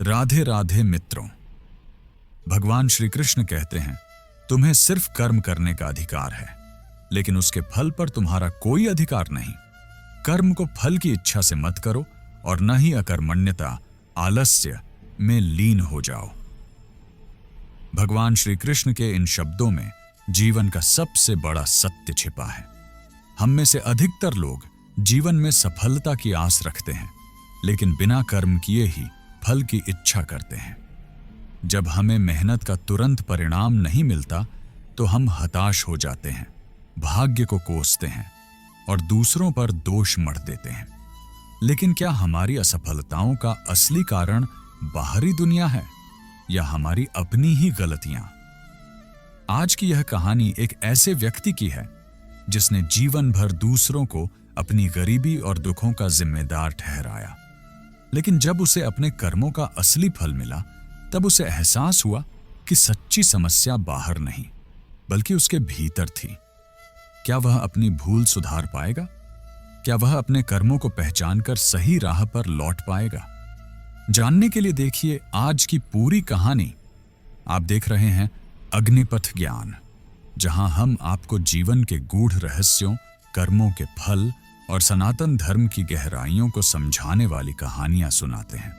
राधे राधे मित्रों। भगवान श्री कृष्ण कहते हैं, तुम्हें सिर्फ कर्म करने का अधिकार है, लेकिन उसके फल पर तुम्हारा कोई अधिकार नहीं। कर्म को फल की इच्छा से मत करो और न ही अकर्मण्यता, आलस्य में लीन हो जाओ। भगवान श्री कृष्ण के इन शब्दों में जीवन का सबसे बड़ा सत्य छिपा है। हम में से अधिकतर लोग जीवन में सफलता की आस रखते हैं, लेकिन बिना कर्म किए ही फल की इच्छा करते हैं। जब हमें मेहनत का तुरंत परिणाम नहीं मिलता तो हम हताश हो जाते हैं, भाग्य को कोसते हैं और दूसरों पर दोष मढ़ देते हैं। लेकिन क्या हमारी असफलताओं का असली कारण बाहरी दुनिया है या हमारी अपनी ही गलतियां? आज की यह कहानी एक ऐसे व्यक्ति की है जिसने जीवन भर दूसरों को अपनी गरीबी और दुखों का जिम्मेदार ठहराया, लेकिन जब उसे अपने कर्मों का असली फल मिला तब उसे एहसास हुआ कि सच्ची समस्या बाहर नहीं बल्कि उसके भीतर थी। क्या वह अपनी भूल सुधार पाएगा? क्या वह अपने कर्मों को पहचानकर सही राह पर लौट पाएगा? जानने के लिए देखिए आज की पूरी कहानी। आप देख रहे हैं अग्निपथ ज्ञान, जहां हम आपको जीवन के गूढ़ रहस्यों, कर्मों के फल और सनातन धर्म की गहराइयों को समझाने वाली कहानियां सुनाते हैं।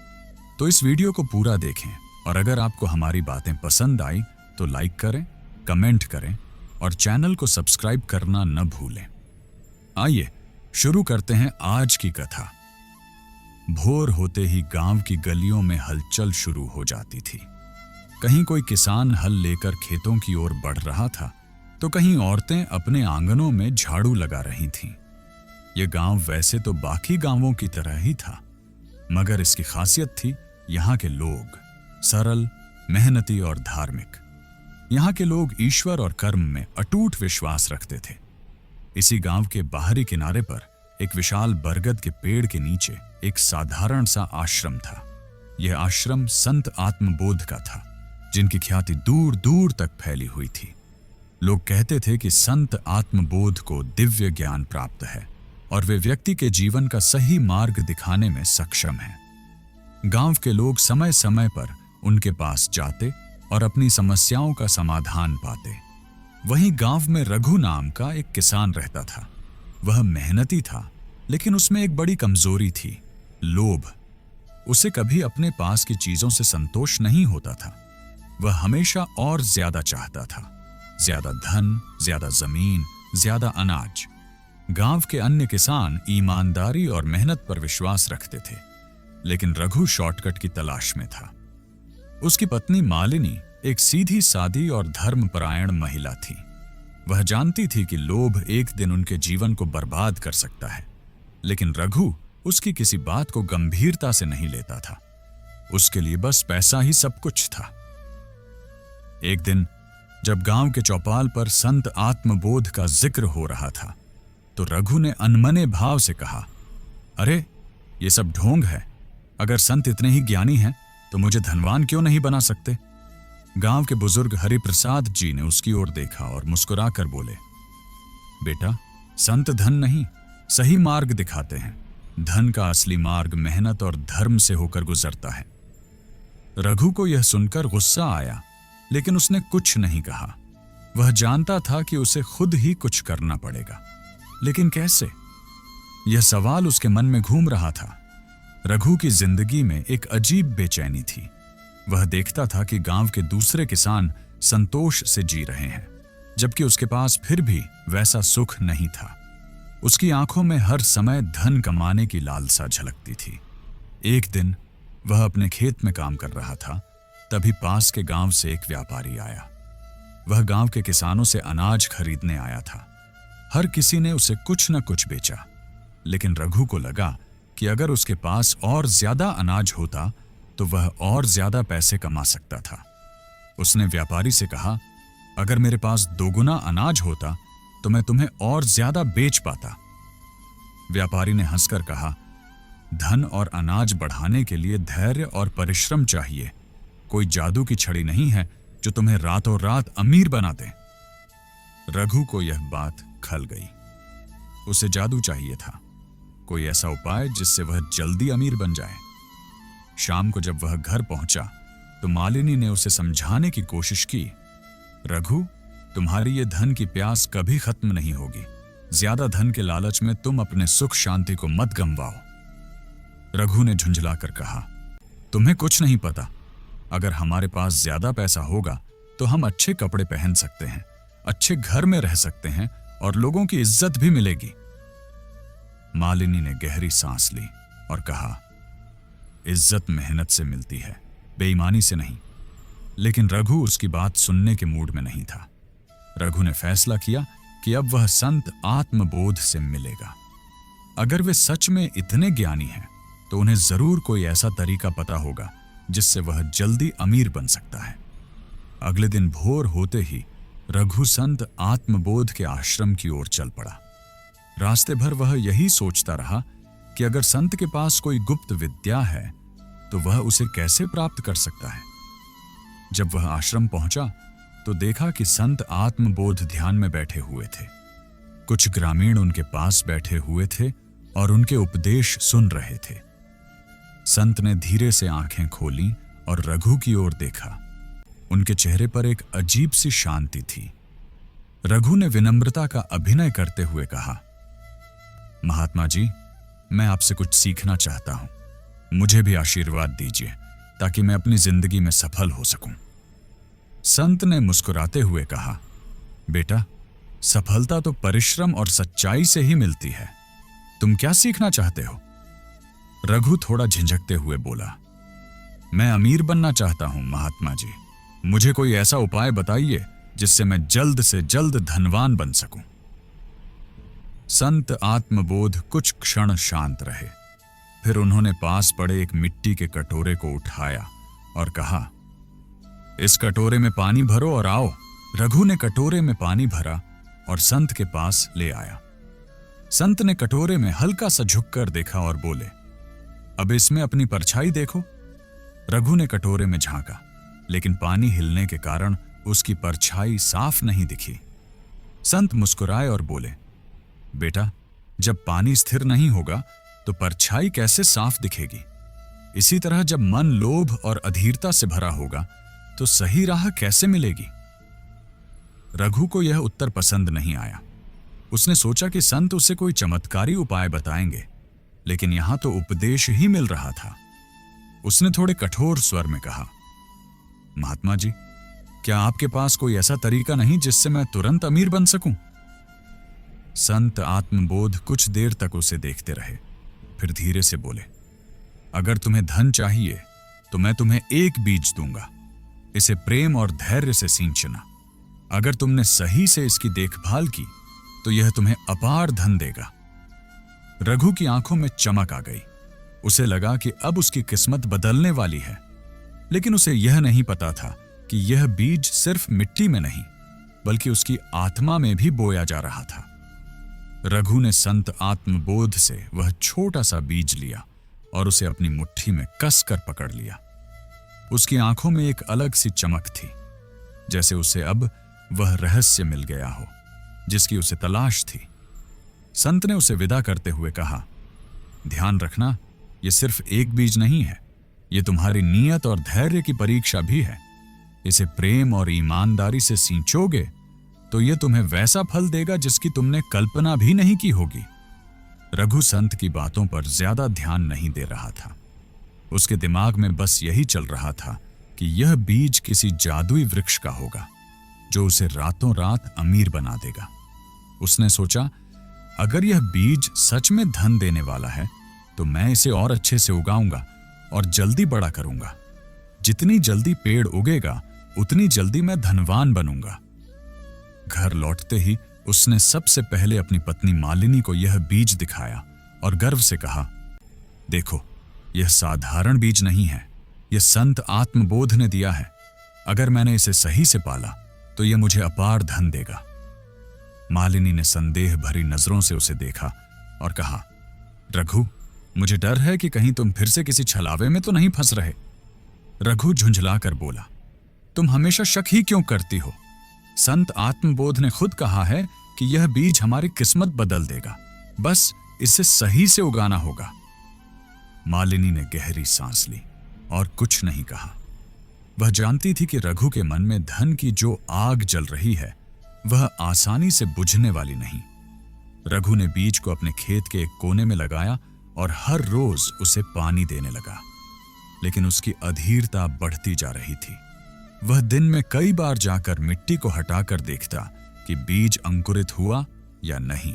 तो इस वीडियो को पूरा देखें और अगर आपको हमारी बातें पसंद आई तो लाइक करें, कमेंट करें और चैनल को सब्सक्राइब करना न भूलें। आइए शुरू करते हैं आज की कथा। भोर होते ही गांव की गलियों में हलचल शुरू हो जाती थी। कहीं कोई किसान हल लेकर खेतों की ओर बढ़ रहा था तो कहीं औरतें अपने आंगनों में झाड़ू लगा रही थीं। यह गांव वैसे तो बाकी गांवों की तरह ही था, मगर इसकी खासियत थी यहाँ के लोग सरल, मेहनती और धार्मिक। यहाँ के लोग ईश्वर और कर्म में अटूट विश्वास रखते थे। इसी गांव के बाहरी किनारे पर एक विशाल बरगद के पेड़ के नीचे एक साधारण सा आश्रम था। यह आश्रम संत आत्मबोध का था, जिनकी ख्याति दूर दूर तक फैली हुई थी। लोग कहते थे कि संत आत्मबोध को दिव्य ज्ञान प्राप्त है और वे व्यक्ति के जीवन का सही मार्ग दिखाने में सक्षम हैं। गांव के लोग समय समय पर उनके पास जाते और अपनी समस्याओं का समाधान पाते। वहीं गांव में रघु नाम का एक किसान रहता था। वह मेहनती था, लेकिन उसमें एक बड़ी कमजोरी थी, लोभ। उसे कभी अपने पास की चीजों से संतोष नहीं होता था। वह हमेशा और ज्यादा चाहता था, ज्यादा धन, ज्यादा जमीन, ज्यादा अनाज। गांव के अन्य किसान ईमानदारी और मेहनत पर विश्वास रखते थे, लेकिन रघु शॉर्टकट की तलाश में था। उसकी पत्नी मालिनी एक सीधी सादी और धर्मपरायण महिला थी। वह जानती थी कि लोभ एक दिन उनके जीवन को बर्बाद कर सकता है, लेकिन रघु उसकी किसी बात को गंभीरता से नहीं लेता था। उसके लिए बस पैसा ही सब कुछ था। एक दिन जब गांव के चौपाल पर संत आत्मबोध का जिक्र हो रहा था तो रघु ने अनमने भाव से कहा, अरे ये सब ढोंग है। अगर संत इतने ही ज्ञानी हैं तो मुझे धनवान क्यों नहीं बना सकते? गांव के बुजुर्ग हरिप्रसाद जी ने उसकी ओर देखा और मुस्कुराकर बोले, बेटा, संत धन नहीं, सही मार्ग दिखाते हैं। धन का असली मार्ग मेहनत और धर्म से होकर गुजरता है। रघु को यह सुनकर गुस्सा आया, लेकिन उसने कुछ नहीं कहा। वह जानता था कि उसे खुद ही कुछ करना पड़ेगा, लेकिन कैसे? यह सवाल उसके मन में घूम रहा था। रघु की जिंदगी में एक अजीब बेचैनी थी। वह देखता था कि गांव के दूसरे किसान संतोष से जी रहे हैं, जबकि उसके पास फिर भी वैसा सुख नहीं था। उसकी आंखों में हर समय धन कमाने की लालसा झलकती थी। एक दिन वह अपने खेत में काम कर रहा था, तभी पास के गांव से एक व्यापारी आया। वह गांव के किसानों से अनाज खरीदने आया था। हर किसी ने उसे कुछ न कुछ बेचा, लेकिन रघु को लगा कि अगर उसके पास और ज्यादा अनाज होता तो वह और ज्यादा पैसे कमा सकता था। उसने व्यापारी से कहा, अगर मेरे पास दोगुना अनाज होता तो मैं तुम्हें और ज्यादा बेच पाता। व्यापारी ने हंसकर कहा, धन और अनाज बढ़ाने के लिए धैर्य और परिश्रम चाहिए। कोई जादू की छड़ी नहीं है जो तुम्हें रातों रात अमीर बना दे। रघु को यह बात खल गई। उसे जादू चाहिए था, कोई ऐसा उपाय जिससे वह जल्दी अमीर बन जाए। शाम को जब वह घर पहुंचा तो मालिनी ने उसे समझाने की कोशिश की। रघु, तुम्हारी ये धन की प्यास कभी खत्म नहीं होगी। ज्यादा धन के लालच में तुम अपने सुख शांति को मत गंवाओ। रघु ने झुंझलाकर कहा, तुम्हें कुछ नहीं पता। अगर हमारे पास ज्यादा पैसा होगा तो हम अच्छे कपड़े पहन सकते हैं, अच्छे घर में रह सकते हैं और लोगों की इज्जत भी मिलेगी। मालिनी ने गहरी सांस ली और कहा, इज्जत मेहनत से मिलती है, बेईमानी से नहीं। लेकिन रघु उसकी बात सुनने के मूड में नहीं था। रघु ने फैसला किया कि अब वह संत आत्मबोध से मिलेगा। अगर वे सच में इतने ज्ञानी हैं तो उन्हें जरूर कोई ऐसा तरीका पता होगा जिससे वह जल्दी अमीर बन सकता है। अगले दिन भोर होते ही रघु संत आत्मबोध के आश्रम की ओर चल पड़ा। रास्ते भर वह यही सोचता रहा कि अगर संत के पास कोई गुप्त विद्या है तो वह उसे कैसे प्राप्त कर सकता है। जब वह आश्रम पहुंचा तो देखा कि संत आत्मबोध ध्यान में बैठे हुए थे। कुछ ग्रामीण उनके पास बैठे हुए थे और उनके उपदेश सुन रहे थे। संत ने धीरे से आंखें खोली और रघु की ओर देखा। उनके चेहरे पर एक अजीब सी शांति थी। रघु ने विनम्रता का अभिनय करते हुए कहा, महात्मा जी, मैं आपसे कुछ सीखना चाहता हूं। मुझे भी आशीर्वाद दीजिए ताकि मैं अपनी जिंदगी में सफल हो सकूं। संत ने मुस्कुराते हुए कहा, बेटा, सफलता तो परिश्रम और सच्चाई से ही मिलती है। तुम क्या सीखना चाहते हो? रघु थोड़ा झिझकते हुए बोला, मैं अमीर बनना चाहता हूं महात्मा जी। मुझे कोई ऐसा उपाय बताइए जिससे मैं जल्द से जल्द धनवान बन सकूं। संत आत्मबोध कुछ क्षण शांत रहे। फिर उन्होंने पास पड़े एक मिट्टी के कटोरे को उठाया और कहा, इस कटोरे में पानी भरो और आओ। रघु ने कटोरे में पानी भरा और संत के पास ले आया। संत ने कटोरे में हल्का सा झुककर देखा और बोले, अब इसमें अपनी परछाई देखो। रघु ने कटोरे में झांका, लेकिन पानी हिलने के कारण उसकी परछाई साफ नहीं दिखी। संत मुस्कुराए और बोले, बेटा, जब पानी स्थिर नहीं होगा तो परछाई कैसे साफ दिखेगी? इसी तरह जब मन लोभ और अधीरता से भरा होगा तो सही राह कैसे मिलेगी? रघु को यह उत्तर पसंद नहीं आया। उसने सोचा कि संत उसे कोई चमत्कारी उपाय बताएंगे, लेकिन यहां तो उपदेश ही मिल रहा था। उसने थोड़े कठोर स्वर में कहा, महात्मा जी, क्या आपके पास कोई ऐसा तरीका नहीं जिससे मैं तुरंत अमीर बन सकूं? संत आत्मबोध कुछ देर तक उसे देखते रहे, फिर धीरे से बोले, अगर तुम्हें धन चाहिए तो मैं तुम्हें एक बीज दूंगा। इसे प्रेम और धैर्य से सींचना। अगर तुमने सही से इसकी देखभाल की तो यह तुम्हें अपार धन देगा। रघु की आंखों में चमक आ गई। उसे लगा कि अब उसकी किस्मत बदलने वाली है, लेकिन उसे यह नहीं पता था कि यह बीज सिर्फ मिट्टी में नहीं बल्कि उसकी आत्मा में भी बोया जा रहा था। रघु ने संत आत्मबोध से वह छोटा सा बीज लिया और उसे अपनी मुट्ठी में कसकर पकड़ लिया। उसकी आंखों में एक अलग सी चमक थी, जैसे उसे अब वह रहस्य मिल गया हो जिसकी उसे तलाश थी। संत ने उसे विदा करते हुए कहा, ध्यान रखना, यह सिर्फ एक बीज नहीं है, यह तुम्हारी नीयत और धैर्य की परीक्षा भी है। इसे प्रेम और ईमानदारी से सींचोगे तो यह तुम्हें वैसा फल देगा जिसकी तुमने कल्पना भी नहीं की होगी। रघु संत की बातों पर ज्यादा ध्यान नहीं दे रहा था। उसके दिमाग में बस यही चल रहा था कि यह बीज किसी जादुई वृक्ष का होगा जो उसे रातों रात अमीर बना देगा। उसने सोचा, अगर यह बीज सच में धन देने वाला है तो मैं इसे और अच्छे से उगाऊंगा और जल्दी बड़ा करूंगा। जितनी जल्दी पेड़ उगेगा उतनी जल्दी मैं धनवान बनूंगा। घर लौटते ही उसने सबसे पहले अपनी पत्नी मालिनी को यह बीज दिखाया और गर्व से कहा, देखो, यह साधारण बीज नहीं है, यह संत आत्मबोध ने दिया है। अगर मैंने इसे सही से पाला तो यह मुझे अपार धन देगा। मालिनी ने संदेह भरी नजरों से उसे देखा और कहा, रघु, मुझे डर है कि कहीं तुम फिर से किसी छलावे में तो नहीं फंस रहे। रघु झुंझलाकर बोला, तुम हमेशा शक ही क्यों करती हो? संत आत्मबोध ने खुद कहा है कि यह बीज हमारी किस्मत बदल देगा, बस इसे सही से उगाना होगा। मालिनी ने गहरी सांस ली और कुछ नहीं कहा। वह जानती थी कि रघु के मन में धन की जो आग जल रही है वह आसानी से बुझने वाली नहीं। रघु ने बीज को अपने खेत के एक कोने में लगाया और हर रोज उसे पानी देने लगा, लेकिन उसकी अधीरता बढ़ती जा रही थी। वह दिन में कई बार जाकर मिट्टी को हटाकर देखता कि बीज अंकुरित हुआ या नहीं।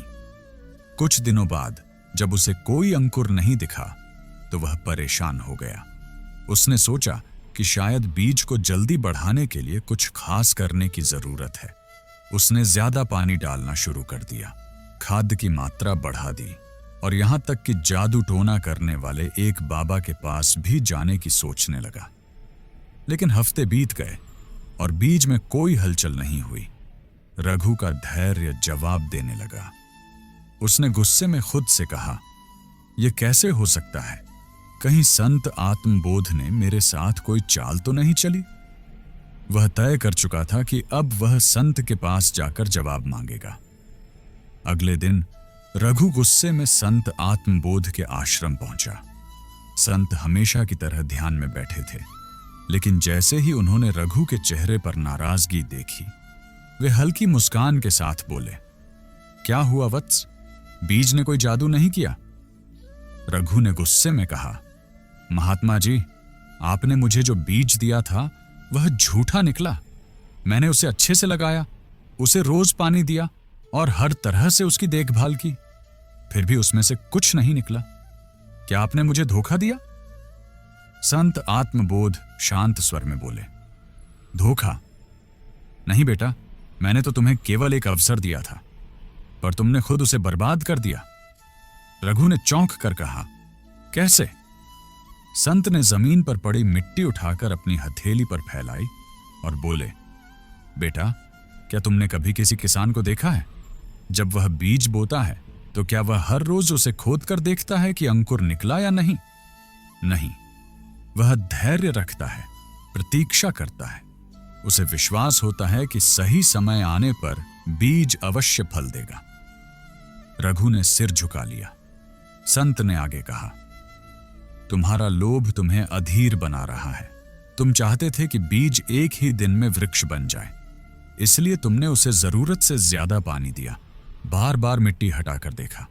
कुछ दिनों बाद जब उसे कोई अंकुर नहीं दिखा तो वह परेशान हो गया। उसने सोचा कि शायद बीज को जल्दी बढ़ाने के लिए कुछ खास करने की जरूरत है। उसने ज्यादा पानी डालना शुरू कर दिया, खाद की मात्रा बढ़ा दी और यहां तक कि जादू टोना करने वाले एक बाबा के पास भी जाने की सोचने लगा। लेकिन हफ्ते बीत गए और बीज में कोई हलचल नहीं हुई। रघु का धैर्य जवाब देने लगा। उसने गुस्से में खुद से कहा, यह कैसे हो सकता है? कहीं संत आत्मबोध ने मेरे साथ कोई चाल तो नहीं चली? वह तय कर चुका था कि अब वह संत के पास जाकर जवाब मांगेगा। अगले दिन रघु गुस्से में संत आत्मबोध के आश्रम पहुंचा। संत हमेशा की तरह ध्यान में बैठे थे, लेकिन जैसे ही उन्होंने रघु के चेहरे पर नाराजगी देखी, वे हल्की मुस्कान के साथ बोले, क्या हुआ वत्स? बीज ने कोई जादू नहीं किया? रघु ने गुस्से में कहा, महात्मा जी, आपने मुझे जो बीज दिया था वह झूठा निकला। मैंने उसे अच्छे से लगाया, उसे रोज पानी दिया और हर तरह से उसकी देखभाल की, फिर भी उसमें से कुछ नहीं निकला। क्या आपने मुझे धोखा दिया? संत आत्मबोध शांत स्वर में बोले, धोखा नहीं बेटा, मैंने तो तुम्हें केवल एक अवसर दिया था, पर तुमने खुद उसे बर्बाद कर दिया। रघु ने चौंक कर कहा, कैसे? संत ने जमीन पर पड़ी मिट्टी उठाकर अपनी हथेली पर फैलाई और बोले, बेटा, क्या तुमने कभी किसी किसान को देखा है? जब वह बीज बोता है तो क्या वह हर रोज उसे खोद कर देखता है कि अंकुर निकला या नहीं? नहीं, वह धैर्य रखता है, प्रतीक्षा करता है। उसे विश्वास होता है कि सही समय आने पर बीज अवश्य फल देगा। रघु ने सिर झुका लिया। संत ने आगे कहा, तुम्हारा लोभ तुम्हें अधीर बना रहा है। तुम चाहते थे कि बीज एक ही दिन में वृक्ष बन जाए, इसलिए तुमने उसे जरूरत से ज्यादा पानी दिया, बार बार मिट्टी हटाकर देखा।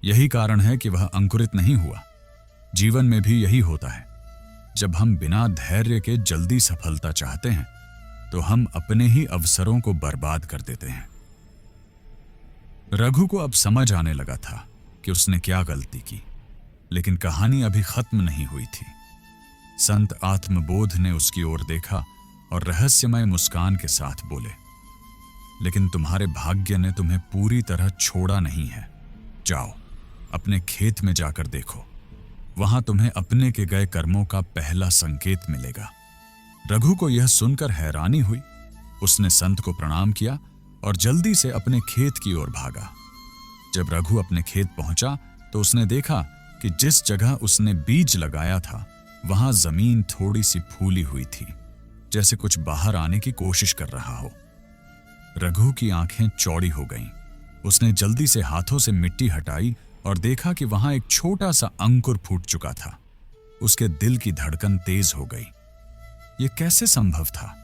यही कारण है कि वह अंकुरित नहीं हुआ। जीवन में भी यही होता है। जब हम बिना धैर्य के जल्दी सफलता चाहते हैं तो हम अपने ही अवसरों को बर्बाद कर देते हैं। रघु को अब समझ आने लगा था कि उसने क्या गलती की, लेकिन कहानी अभी खत्म नहीं हुई थी। संत आत्मबोध ने उसकी ओर देखा और रहस्यमय मुस्कान के साथ बोले, लेकिन तुम्हारे भाग्य ने तुम्हें पूरी तरह छोड़ा नहीं है। जाओ, अपने खेत में जाकर देखो, वहां तुम्हें अपने के गए कर्मों का पहला संकेत मिलेगा। रघु को यह सुनकर हैरानी हुई। उसने संत को प्रणाम किया और जल्दी से अपने खेत की ओर भागा। जब रघु अपने खेत पहुंचा तो उसने देखा कि जिस जगह उसने बीज लगाया था वहां जमीन थोड़ी सी फूली हुई थी, जैसे कुछ बाहर आने की कोशिश कर रहा हो। रघु की आंखें चौड़ी हो गईं। उसने जल्दी से हाथों से मिट्टी हटाई और देखा कि वहां एक छोटा सा अंकुर फूट चुका था। उसके दिल की धड़कन तेज हो गई। यह कैसे संभव था?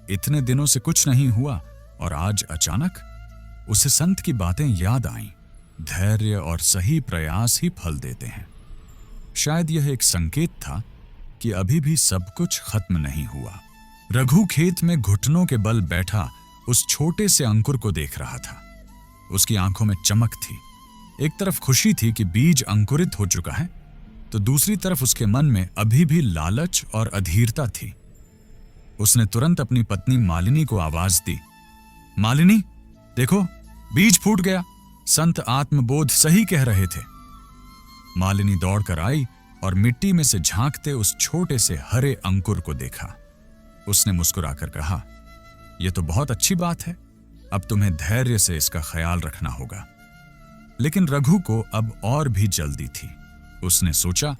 इतने दिनों से कुछ नहीं हुआ और आज अचानक? उसे संत की बातें याद आईं। धैर्य और सही प्रयास ही फल देते हैं। शायद यह एक संकेत था कि अभी भी सब कुछ खत्म नहीं हुआ। रघु खेत में घुटनों के बल बैठा उस छोटे से अंकुर को देख रहा था। उसकी आंखों में चमक थी। एक तरफ खुशी थी कि बीज अंकुरित हो चुका है, तो दूसरी तरफ उसके मन में अभी भी लालच और अधीरता थी। उसने तुरंत अपनी पत्नी मालिनी को आवाज दी, मालिनी, देखो, बीज फूट गया। संत आत्मबोध सही कह रहे थे। मालिनी दौड़कर आई और मिट्टी में से झांकते उस छोटे से हरे अंकुर को देखा। उसने मुस्कुराकर कहा, यह तो बहुत अच्छी बात है। अब तुम्हें धैर्य से इसका ख्याल रखना होगा। लेकिन रघु को अब और भी जल्दी थी। उसने सोचा,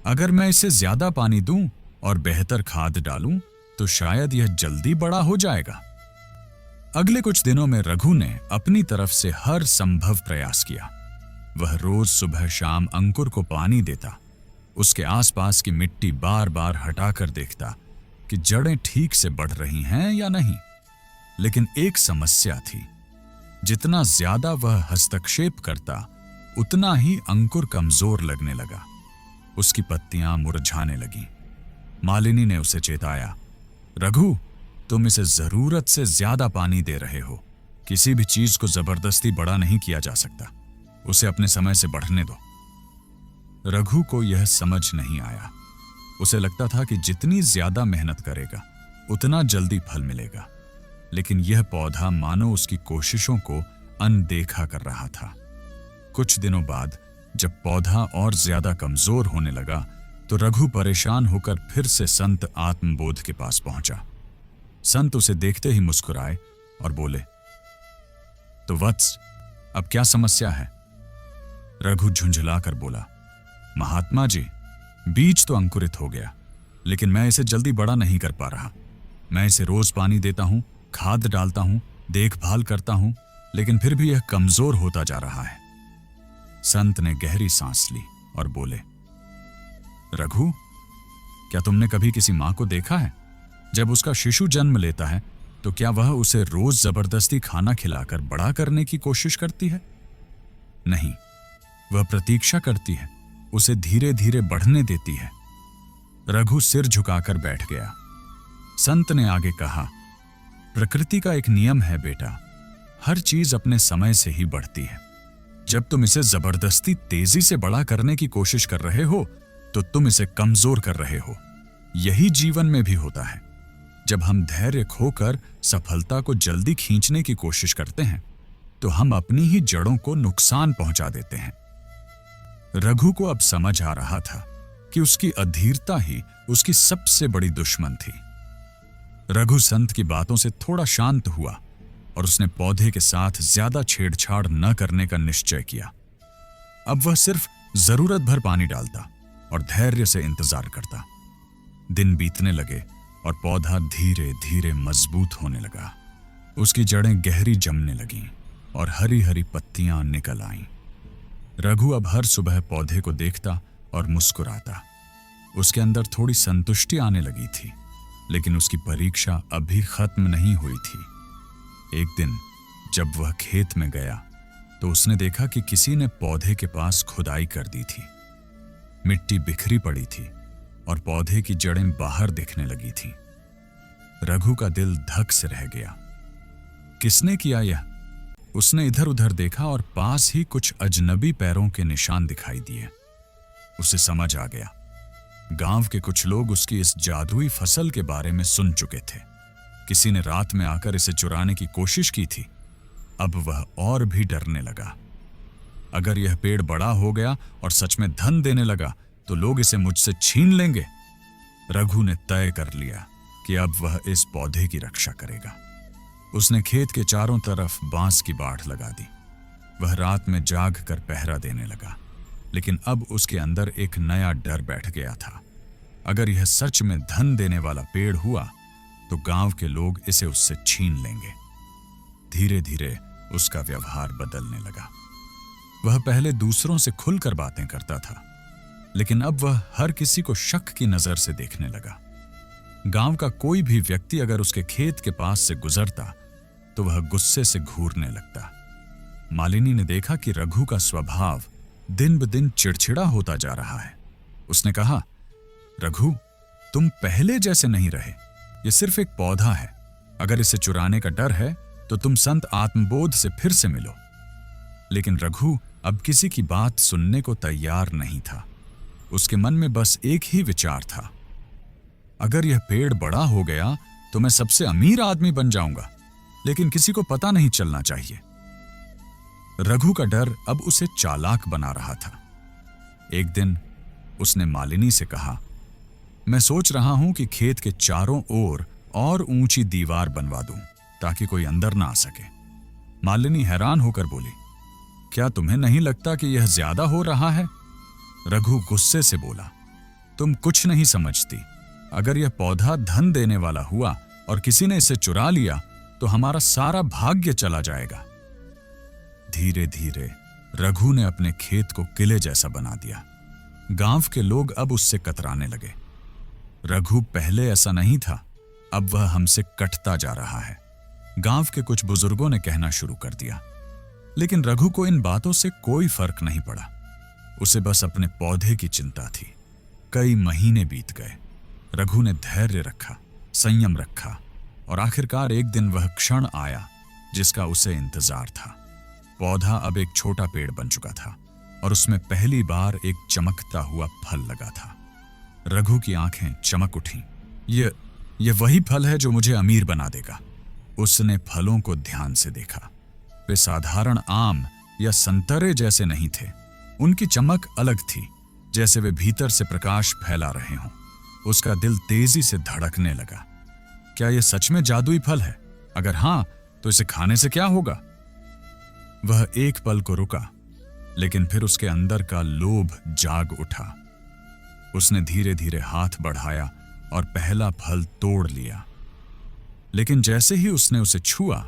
अगर मैं इसे ज्यादा पानी दूं और बेहतर खाद डालूं तो शायद यह जल्दी बड़ा हो जाएगा। अगले कुछ दिनों में रघु ने अपनी तरफ से हर संभव प्रयास किया। वह रोज सुबह शाम अंकुर को पानी देता, उसके आसपास की मिट्टी बार बार हटाकर देखता कि जड़ें ठीक से बढ़ रही हैं या नहीं। लेकिन एक समस्या थी, जितना ज्यादा वह हस्तक्षेप करता उतना ही अंकुर कमजोर लगने लगा। उसकी पत्तियां मुरझाने लगीं। मालिनी ने उसे चेताया, रघु, तुम इसे जरूरत से ज्यादा पानी दे रहे हो। किसी भी चीज को जबरदस्ती बड़ा नहीं किया जा सकता, उसे अपने समय से बढ़ने दो। रघु को यह समझ नहीं आया। उसे लगता था कि जितनी ज्यादा मेहनत करेगा उतना जल्दी फल मिलेगा, लेकिन यह पौधा मानो उसकी कोशिशों को अनदेखा कर रहा था। कुछ दिनों बाद जब पौधा और ज्यादा कमजोर होने लगा तो रघु परेशान होकर फिर से संत आत्मबोध के पास पहुंचा। संत उसे देखते ही मुस्कुराए और बोले, तो वत्स, अब क्या समस्या है? रघु झुंझलाकर बोला, महात्मा जी, बीज तो अंकुरित हो गया, लेकिन मैं इसे जल्दी बड़ा नहीं कर पा रहा। मैं इसे रोज पानी देता हूं, खाद डालता हूं, देखभाल करता हूं, लेकिन फिर भी यह कमजोर होता जा रहा है। संत ने गहरी सांस ली और बोले, रघु, क्या तुमने कभी किसी मां को देखा है? जब उसका शिशु जन्म लेता है तो क्या वह उसे रोज जबरदस्ती खाना खिलाकर बड़ा करने की कोशिश करती है? नहीं, वह प्रतीक्षा करती है, उसे धीरे धीरे बढ़ने देती है। रघु सिर झुकाकर बैठ गया। संत ने आगे कहा, प्रकृति का एक नियम है बेटा, हर चीज अपने समय से ही बढ़ती है। जब तुम इसे जबरदस्ती तेजी से बड़ा करने की कोशिश कर रहे हो तो तुम इसे कमजोर कर रहे हो। यही जीवन में भी होता है। जब हम धैर्य खोकर सफलता को जल्दी खींचने की कोशिश करते हैं तो हम अपनी ही जड़ों को नुकसान पहुंचा देते हैं। रघु को अब समझ आ रहा था कि उसकी अधीरता ही उसकी सबसे बड़ी दुश्मन थी। रघु संत की बातों से थोड़ा शांत हुआ और उसने पौधे के साथ ज्यादा छेड़छाड़ न करने का निश्चय किया। अब वह सिर्फ जरूरत भर पानी डालता और धैर्य से इंतजार करता। दिन बीतने लगे और पौधा धीरे धीरे मजबूत होने लगा। उसकी जड़ें गहरी जमने लगीं और हरी हरी पत्तियां निकल आईं। रघु अब हर सुबह पौधे को देखता और मुस्कुराता। उसके अंदर थोड़ी संतुष्टि आने लगी थी, लेकिन उसकी परीक्षा अभी खत्म नहीं हुई थी। एक दिन जब वह खेत में गया तो उसने देखा कि किसी ने पौधे के पास खुदाई कर दी थी। मिट्टी बिखरी पड़ी थी और पौधे की जड़ें बाहर दिखने लगी थीं। रघु का दिल धक से रह गया। किसने किया यह? उसने इधर उधर देखा और पास ही कुछ अजनबी पैरों के निशान दिखाई दिए। उसे समझ आ गया, गांव के कुछ लोग उसकी इस जादुई फसल के बारे में सुन चुके थे। किसी ने रात में आकर इसे चुराने की कोशिश की थी। अब वह और भी डरने लगा। अगर यह पेड़ बड़ा हो गया और सच में धन देने लगा तो लोग इसे मुझसे छीन लेंगे। रघु ने तय कर लिया कि अब वह इस पौधे की रक्षा करेगा। उसने खेत के चारों तरफ बांस की बाढ़ लगा दी। वह रात में जाग कर पहरा देने लगा, लेकिन अब उसके अंदर एक नया डर बैठ गया था। अगर यह सच में धन देने वाला पेड़ हुआ तो गांव के लोग इसे उससे छीन लेंगे। धीरे धीरे उसका व्यवहार बदलने लगा। वह पहले दूसरों से खुलकर बातें करता था, लेकिन अब वह हर किसी को शक की नजर से देखने लगा। गांव का कोई भी व्यक्ति अगर उसके खेत के पास से गुजरता तो वह गुस्से से घूरने लगता। मालिनी ने देखा कि रघु का स्वभाव दिन ब दिन चिड़चिड़ा होता जा रहा है। उसने कहा, रघु, तुम पहले जैसे नहीं रहे। यह सिर्फ एक पौधा है। अगर इसे चुराने का डर है तो तुम संत आत्मबोध से फिर से मिलो। लेकिन रघु अब किसी की बात सुनने को तैयार नहीं था। उसके मन में बस एक ही विचार था, अगर यह पेड़ बड़ा हो गया तो मैं सबसे अमीर आदमी बन जाऊंगा, लेकिन किसी को पता नहीं चलना चाहिए। रघु का डर अब उसे चालाक बना रहा था। एक दिन उसने मालिनी से कहा, मैं सोच रहा हूं कि खेत के चारों ओर और ऊंची दीवार बनवा दूं ताकि कोई अंदर ना आ सके। मालिनी हैरान होकर बोली, क्या तुम्हें नहीं लगता कि यह ज्यादा हो रहा है? रघु गुस्से से बोला, तुम कुछ नहीं समझती। अगर यह पौधा धन देने वाला हुआ और किसी ने इसे चुरा लिया तो हमारा सारा भाग्य चला जाएगा। धीरे धीरे रघु ने अपने खेत को किले जैसा बना दिया। गांव के लोग अब उससे कतराने लगे। रघु पहले ऐसा नहीं था, अब वह हमसे कटता जा रहा है। गांव के कुछ बुजुर्गों ने कहना शुरू कर दिया, लेकिन रघु को इन बातों से कोई फर्क नहीं पड़ा। उसे बस अपने पौधे की चिंता थी। कई महीने बीत गए। रघु ने धैर्य रखा, संयम रखा, और आखिरकार एक दिन वह क्षण आया जिसका उसे इंतजार था। पौधा अब एक छोटा पेड़ बन चुका था और उसमें पहली बार एक चमकता हुआ फल लगा था। रघु की आंखें चमक उठीं। ये वही फल है जो मुझे अमीर बना देगा। उसने फलों को ध्यान से देखा। वे साधारण आम या संतरे जैसे नहीं थे। उनकी चमक अलग थी, जैसे वे भीतर से प्रकाश फैला रहे हों। उसका दिल तेजी से धड़कने लगा। क्या यह सच में जादुई फल है? अगर हां, तो इसे खाने से क्या होगा? वह एक पल को रुका, लेकिन फिर उसके अंदर का लोभ जाग उठा। उसने धीरे धीरे हाथ बढ़ाया और पहला फल तोड़ लिया। लेकिन जैसे ही उसने उसे छुआ,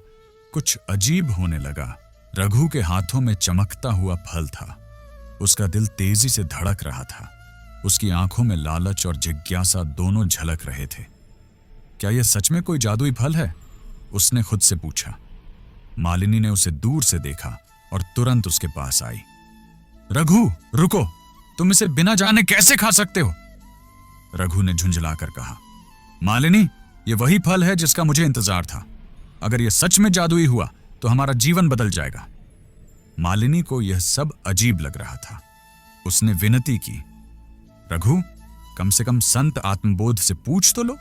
कुछ अजीब होने लगा। रघु के हाथों में चमकता हुआ फल था। उसका दिल तेजी से धड़क रहा था। उसकी आंखों में लालच और जिज्ञासा दोनों झलक रहे थे। क्या यह सच में कोई जादुई फल है? उसने खुद से पूछा। मालिनी ने उसे दूर से देखा और तुरंत उसके पास आई। रघु, रुको, तुम इसे बिना जाने कैसे खा सकते हो? रघु ने झुंझलाकर कहा। मालिनी, यह वही फल है जिसका मुझे इंतजार था। अगर यह सच में जादुई हुआ तो हमारा जीवन बदल जाएगा। मालिनी को यह सब अजीब लग रहा था। उसने विनती की, रघु, कम से कम संत आत्मबोध से पूछ तो लो।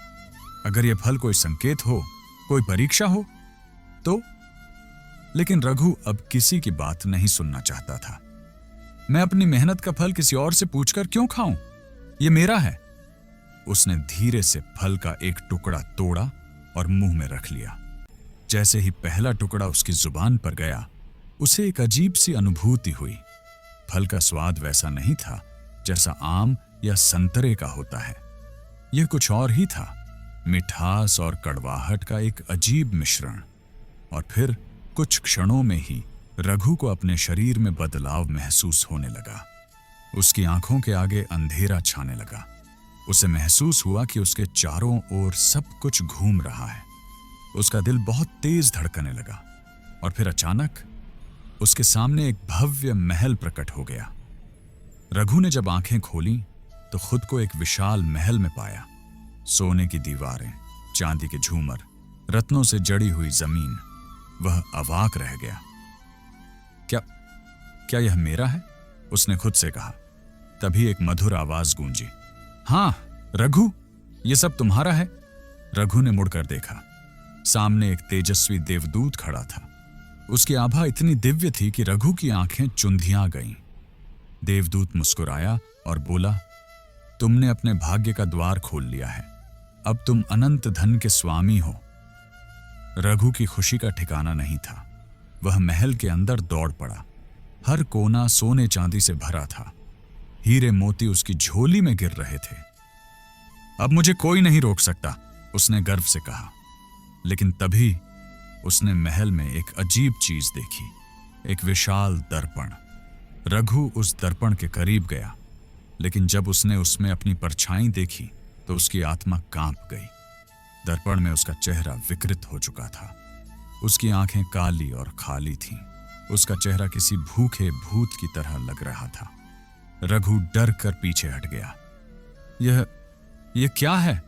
अगर यह फल कोई संकेत हो, कोई परीक्षा हो तो। लेकिन रघु अब किसी की बात नहीं सुनना चाहता था। मैं अपनी मेहनत का फल किसी और से पूछकर क्यों खाऊं? यह मेरा है। उसने धीरे से फल का एक टुकड़ा तोड़ा और मुंह में रख लिया। जैसे ही पहला टुकड़ा उसकी जुबान पर गया, उसे एक अजीब सी अनुभूति हुई। फल का स्वाद वैसा नहीं था जैसा आम या संतरे का होता है। यह कुछ और ही था, मिठास और कड़वाहट का एक अजीब मिश्रण। और फिर कुछ क्षणों में ही रघु को अपने शरीर में बदलाव महसूस होने लगा। उसकी आंखों के आगे अंधेरा छाने लगा। उसे महसूस हुआ कि उसके चारों ओर सब कुछ घूम रहा है। उसका दिल बहुत तेज धड़कने लगा और फिर अचानक उसके सामने एक भव्य महल प्रकट हो गया। रघु ने जब आंखें खोली तो खुद को एक विशाल महल में पाया। सोने की दीवारें, चांदी के झूमर, रत्नों से जड़ी हुई जमीन। वह अवाक रह गया। क्या यह मेरा है? उसने खुद से कहा। तभी एक मधुर आवाज गूंजी, हां रघु, यह सब तुम्हारा है। रघु ने मुड़कर देखा। सामने एक तेजस्वी देवदूत खड़ा था। उसकी आभा इतनी दिव्य थी कि रघु की आंखें चुंधियां गईं। देवदूत मुस्कुराया और बोला, तुमने अपने भाग्य का द्वार खोल लिया है। अब तुम अनंत धन के स्वामी हो। रघु की खुशी का ठिकाना नहीं था। वह महल के अंदर दौड़ पड़ा। हर कोना सोने चांदी से भरा था। हीरे मोती उसकी झोली में गिर रहे थे। अब मुझे कोई नहीं रोक सकता, उसने गर्व से कहा। लेकिन तभी उसने महल में एक अजीब चीज देखी, एक विशाल दर्पण। रघु उस दर्पण के करीब गया, लेकिन जब उसने उसमें अपनी परछाई देखी तो उसकी आत्मा कांप गई। दर्पण में उसका चेहरा विकृत हो चुका था। उसकी आंखें काली और खाली थीं। उसका चेहरा किसी भूखे भूत की तरह लग रहा था। रघु डर कर पीछे हट गया। यह क्या है?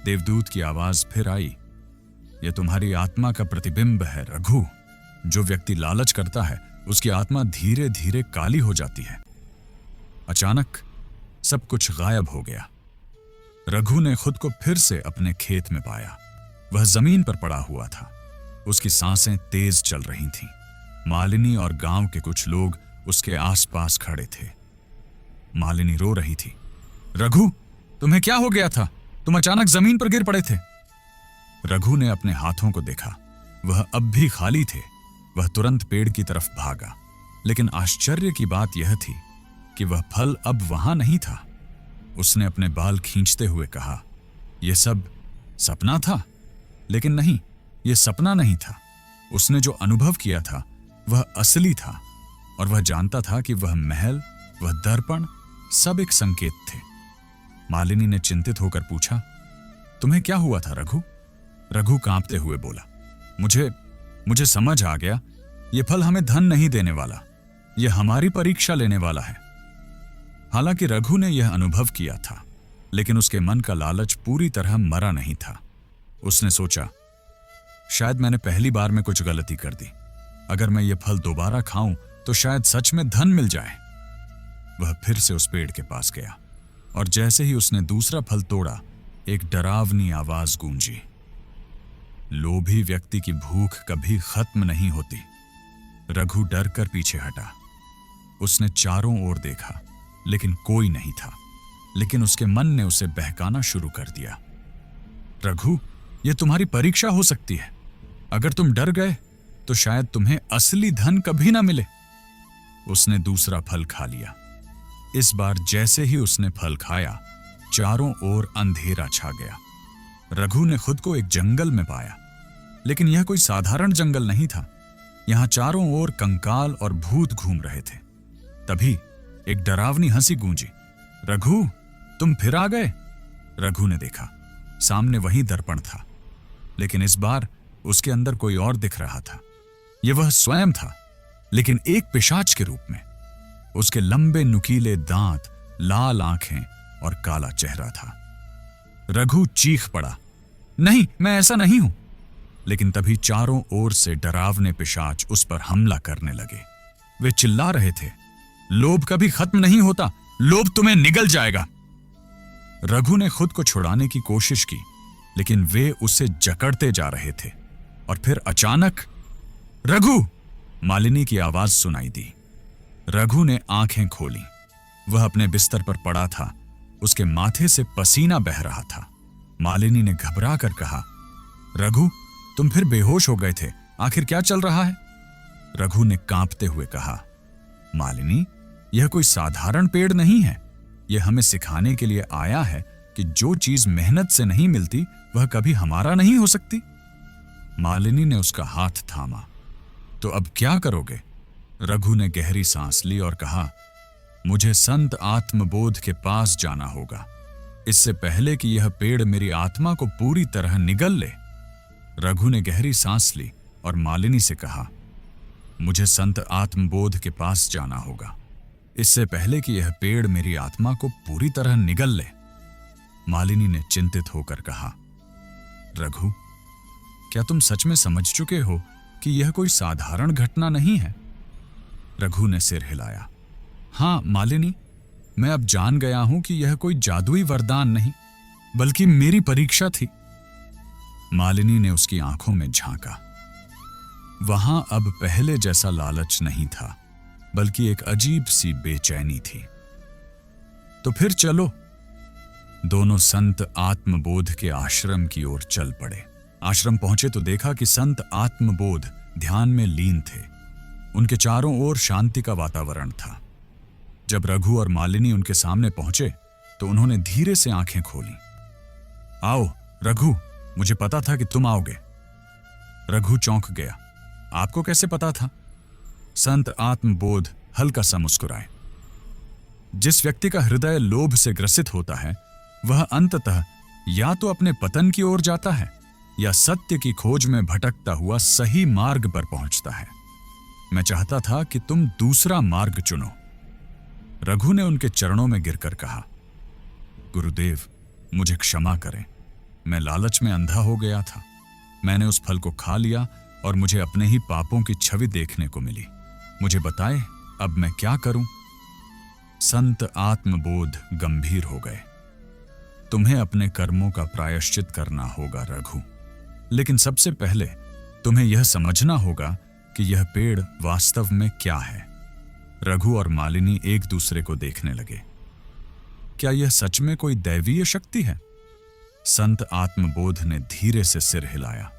देवदूत की आवाज फिर आई। यह तुम्हारी आत्मा का प्रतिबिंब है रघु। जो व्यक्ति लालच करता है उसकी आत्मा धीरे धीरे काली हो जाती है। अचानक सब कुछ गायब हो गया। रघु ने खुद को फिर से अपने खेत में पाया। वह जमीन पर पड़ा हुआ था। उसकी सांसें तेज चल रही थीं। मालिनी और गांव के कुछ लोग उसके आसपास खड़े थे। मालिनी रो रही थी। रघु, तुम्हें क्या हो गया था? तुम अचानक जमीन पर गिर पड़े थे। रघु ने अपने हाथों को देखा। वह अब भी खाली थे। वह तुरंत पेड़ की तरफ भागा। लेकिन आश्चर्य की बात यह थी कि वह फल अब वहां नहीं था। उसने अपने बाल खींचते हुए कहा, यह सब सपना था। लेकिन नहीं, यह सपना नहीं था। उसने जो अनुभव किया था वह असली था। और वह जानता था कि वह महल, वह दर्पण सब एक संकेत थे। मालिनी ने चिंतित होकर पूछा, तुम्हें क्या हुआ था रघु? रघु कांपते हुए बोला, मुझे समझ आ गया, यह फल हमें धन नहीं देने वाला, यह हमारी परीक्षा लेने वाला है। हालांकि रघु ने यह अनुभव किया था, लेकिन उसके मन का लालच पूरी तरह मरा नहीं था। उसने सोचा, शायद मैंने पहली बार में कुछ गलती कर दी। अगर मैं यह फल दोबारा खाऊं तो शायद सच में धन मिल जाए। वह फिर से उस पेड़ के पास गया और जैसे ही उसने दूसरा फल तोड़ा, एक डरावनी आवाज गूंजी। लोभी व्यक्ति की भूख कभी खत्म नहीं होती। रघु डर कर पीछे हटा। उसने चारों ओर देखा, लेकिन कोई नहीं था। लेकिन उसके मन ने उसे बहकाना शुरू कर दिया। रघु, यह तुम्हारी परीक्षा हो सकती है। अगर तुम डर गए तो शायद तुम्हें असली धन कभी ना मिले। उसने दूसरा फल खा लिया। इस बार जैसे ही उसने फल खाया, चारों ओर अंधेरा छा गया। रघु ने खुद को एक जंगल में पाया, लेकिन यह कोई साधारण जंगल नहीं था। यहां चारों ओर कंकाल और भूत घूम रहे थे। तभी एक डरावनी हंसी गूंजी। रघु, तुम फिर आ गए। रघु ने देखा, सामने वही दर्पण था, लेकिन इस बार उसके अंदर कोई और दिख रहा था। यह वह स्वयं था, लेकिन एक पिशाच के रूप में। उसके लंबे नुकीले दांत, लाल आंखें और काला चेहरा था। रघु चीख पड़ा, नहीं, मैं ऐसा नहीं हूं। लेकिन तभी चारों ओर से डरावने पिशाच उस पर हमला करने लगे। वे चिल्ला रहे थे, लोभ कभी खत्म नहीं होता, लोभ तुम्हें निगल जाएगा। रघु ने खुद को छुड़ाने की कोशिश की, लेकिन वे उसे जकड़ते जा रहे थे। और फिर अचानक रघु, मालिनी की आवाज सुनाई दी। रघु ने आंखें खोली। वह अपने बिस्तर पर पड़ा था। उसके माथे से पसीना बह रहा था। मालिनी ने घबरा कर कहा, रघु, तुम फिर बेहोश हो गए थे, आखिर क्या चल रहा है? रघु ने कांपते हुए कहा, मालिनी, यह कोई साधारण पेड़ नहीं है। यह हमें सिखाने के लिए आया है कि जो चीज मेहनत से नहीं मिलती वह कभी हमारा नहीं हो सकती। मालिनी ने उसका हाथ थामा। तो अब क्या करोगे? रघु ने गहरी सांस ली और कहा, मुझे संत आत्मबोध के पास जाना होगा, इससे पहले कि यह पेड़ मेरी आत्मा को पूरी तरह निगल ले। रघु ने गहरी सांस ली और मालिनी से कहा, मुझे संत आत्मबोध के पास जाना होगा, इससे पहले कि यह पेड़ मेरी आत्मा को पूरी तरह निगल ले। मालिनी ने चिंतित होकर कहा, रघु, क्या तुम सच में समझ चुके हो कि यह कोई साधारण घटना नहीं है? रघु ने सिर हिलाया। हां मालिनी, मैं अब जान गया हूं कि यह कोई जादुई वरदान नहीं, बल्कि मेरी परीक्षा थी। मालिनी ने उसकी आंखों में झांका। वहां अब पहले जैसा लालच नहीं था, बल्कि एक अजीब सी बेचैनी थी। तो फिर चलो। दोनों संत आत्मबोध के आश्रम की ओर चल पड़े। आश्रम पहुंचे तो देखा कि संत आत्मबोध ध्यान में लीन थे। उनके चारों ओर शांति का वातावरण था। जब रघु और मालिनी उनके सामने पहुंचे तो उन्होंने धीरे से आंखें खोली। आओ रघु, मुझे पता था कि तुम आओगे। रघु चौंक गया। आपको कैसे पता था? संत आत्मबोध हल्का सा मुस्कुराए। जिस व्यक्ति का हृदय लोभ से ग्रसित होता है, वह अंततः या तो अपने पतन की ओर जाता है या सत्य की खोज में भटकता हुआ सही मार्ग पर पहुंचता है। मैं चाहता था कि तुम दूसरा मार्ग चुनो। रघु ने उनके चरणों में गिरकर कहा, गुरुदेव, मुझे क्षमा करें। मैं लालच में अंधा हो गया था। मैंने उस फल को खा लिया और मुझे अपने ही पापों की छवि देखने को मिली। मुझे बताएं, अब मैं क्या करूं? संत आत्मबोध गंभीर हो गए। तुम्हें अपने कर्मों का प्रायश्चित करना होगा रघु, लेकिन सबसे पहले तुम्हें यह समझना होगा कि यह पेड़ वास्तव में क्या है। रघु और मालिनी एक दूसरे को देखने लगे। क्या यह सच में कोई दैवीय शक्ति है? संत आत्मबोध ने धीरे से सिर हिलाया।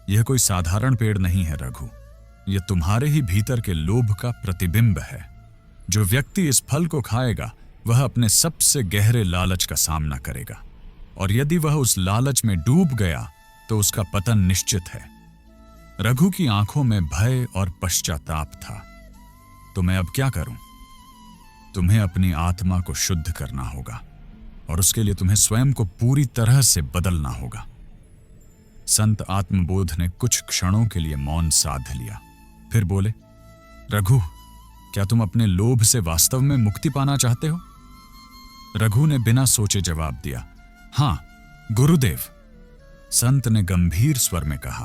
यह कोई साधारण पेड़ नहीं है रघु, यह तुम्हारे ही भीतर के लोभ का प्रतिबिंब है। जो व्यक्ति इस फल को खाएगा वह अपने सबसे गहरे लालच का सामना करेगा, और यदि वह उस लालच में डूब गया तो उसका पतन निश्चित है। रघु की आंखों में भय और पश्चाताप था। तो मैं अब क्या करूं? तुम्हें अपनी आत्मा को शुद्ध करना होगा और उसके लिए तुम्हें स्वयं को पूरी तरह से बदलना होगा। संत आत्मबोध ने कुछ क्षणों के लिए मौन साध लिया, फिर बोले, रघु, क्या तुम अपने लोभ से वास्तव में मुक्ति पाना चाहते हो? रघु ने बिना सोचे जवाब दिया, हां गुरुदेव। संत ने गंभीर स्वर में कहा,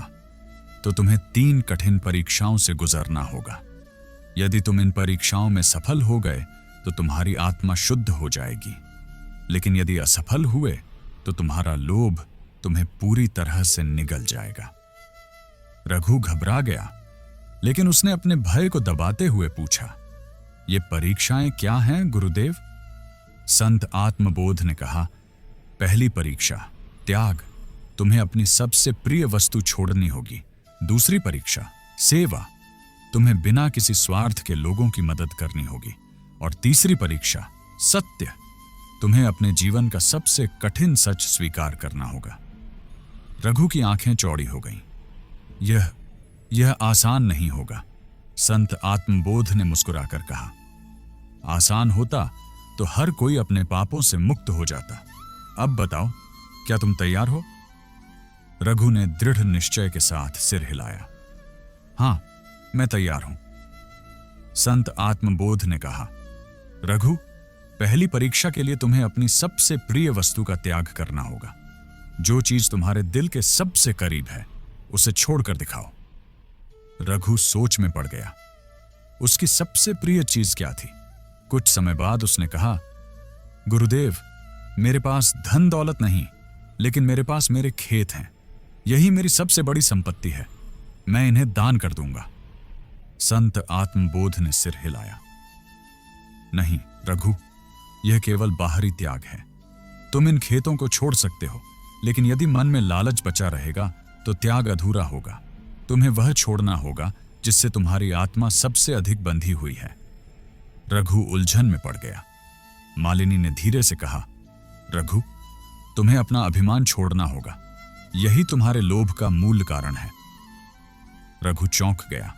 तो तुम्हें 3 कठिन परीक्षाओं से गुजरना होगा। यदि तुम इन परीक्षाओं में सफल हो गए तो तुम्हारी आत्मा शुद्ध हो जाएगी, लेकिन यदि असफल हुए तो तुम्हारा लोभ तुम्हें पूरी तरह से निगल जाएगा। रघु घबरा गया, लेकिन उसने अपने भय को दबाते हुए पूछा, ये परीक्षाएं क्या हैं गुरुदेव? संत आत्मबोध ने कहा, पहली परीक्षा त्याग, तुम्हें अपनी सबसे प्रिय वस्तु छोड़नी होगी। दूसरी परीक्षा सेवा, तुम्हें बिना किसी स्वार्थ के लोगों की मदद करनी होगी। और तीसरी परीक्षा सत्य, तुम्हें अपने जीवन का सबसे कठिन सच स्वीकार करना होगा। रघु की आंखें चौड़ी हो गईं। यह आसान नहीं होगा, संत आत्मबोध ने मुस्कुराकर कहा। आसान होता तो हर कोई अपने पापों से मुक्त हो जाता। अब बताओ, क्या तुम तैयार हो? रघु ने दृढ़ निश्चय के साथ सिर हिलाया। हां, मैं तैयार हूं। संत आत्मबोध ने कहा, रघु, पहली परीक्षा के लिए तुम्हें अपनी सबसे प्रिय वस्तु का त्याग करना होगा। जो चीज तुम्हारे दिल के सबसे करीब है उसे छोड़कर दिखाओ। रघु सोच में पड़ गया। उसकी सबसे प्रिय चीज क्या थी? कुछ समय बाद उसने कहा, गुरुदेव, मेरे पास धन दौलत नहीं, लेकिन मेरे पास मेरे खेत हैं। यही मेरी सबसे बड़ी संपत्ति है। मैं इन्हें दान कर दूंगा। संत आत्मबोध ने सिर हिलाया। नहीं रघु, यह केवल बाहरी त्याग है। तुम इन खेतों को छोड़ सकते हो, लेकिन यदि मन में लालच बचा रहेगा तो त्याग अधूरा होगा। तुम्हें वह छोड़ना होगा जिससे तुम्हारी आत्मा सबसे अधिक बंधी हुई है। रघु उलझन में पड़ गया। मालिनी ने धीरे से कहा, रघु, तुम्हें अपना अभिमान छोड़ना होगा। यही तुम्हारे लोभ का मूल कारण है। रघु चौंक गया।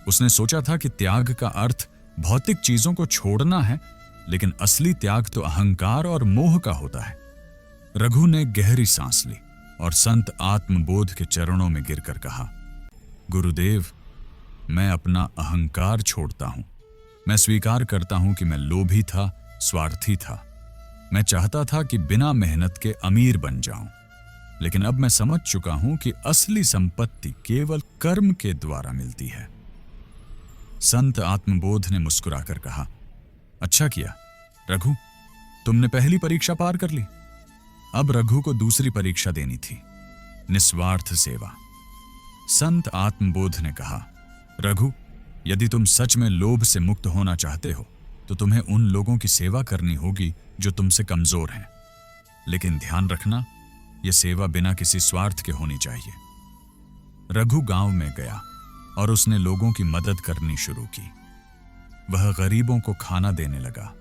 उसने सोचा था कि त्याग का अर्थ भौतिक चीजों को छोड़ना है, लेकिन असली त्याग तो अहंकार और मोह का होता है। रघु ने गहरी सांस ली और संत आत्मबोध के चरणों में गिरकर कहा, गुरुदेव, मैं अपना अहंकार छोड़ता हूं। मैं स्वीकार करता हूं कि मैं लोभी था, स्वार्थी था। मैं चाहता था कि बिना मेहनत के अमीर बन जाऊं, लेकिन अब मैं समझ चुका हूं कि असली संपत्ति केवल कर्म के द्वारा मिलती है। संत आत्मबोध ने मुस्कुराकर कहा, अच्छा किया रघु, तुमने पहली परीक्षा पार कर ली। अब रघु को दूसरी परीक्षा देनी थी, निस्वार्थ सेवा। संत आत्मबोध ने कहा, रघु, यदि तुम सच में लोभ से मुक्त होना चाहते हो तो तुम्हें उन लोगों की सेवा करनी होगी जो तुमसे कमजोर हैं। लेकिन ध्यान रखना, यह सेवा बिना किसी स्वार्थ के होनी चाहिए। रघु गांव में गया और उसने लोगों की मदद करनी शुरू की। वह गरीबों को खाना देने लगा,